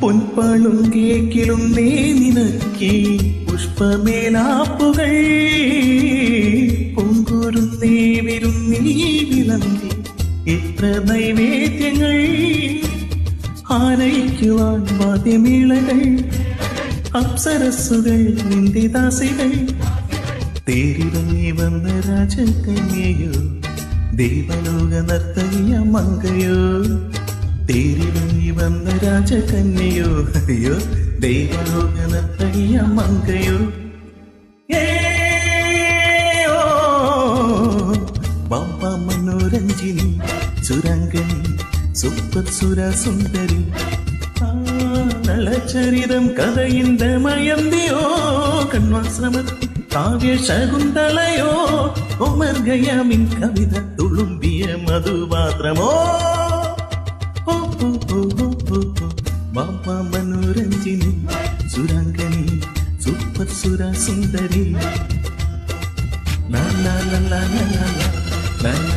പൊൻപാളും കേക്കിലും നേ നിനക്കേ പുഷ്പമേലാപ്പുകൾ പൊങ്കുരുന്നേ വിരുന്നീ വിളമ്പി എത്ര നൈവേദ്യങ്ങൾ ആനയിക്കുവാൻ വാദ്യമേളകൾ അപ്സരസ്സുകൾ നിന്റെ ദാസികൾ തേരിറങ്ങി വന്ന രാജകന്യയോ ദേവലോക നർത്തകിയ മങ്കയോ തേരിറങ്ങി വന്ന രാജകന്യയോ അയ്യോ ദേവലോക നർത്തകിയ മങ്കയോ ബാബ മനോരഞ്ജിനി സുരംഗനി സൂപ്പർ സുര സുന്ദരി നളചരിതം കഥയിന്ത മയന്തിയോ കണ്വാശ്രമത്തിൽ കാവ്യ ശകുന്തളയോ ഒമർഗയാമിൻ കവിത തുളുമ്പിയ മധുപാത്രമോ ബാബ മനോരഞ്ജിനി സുരംഗനി സൂപ്പർ സുര സുന്ദരി la la la la la la la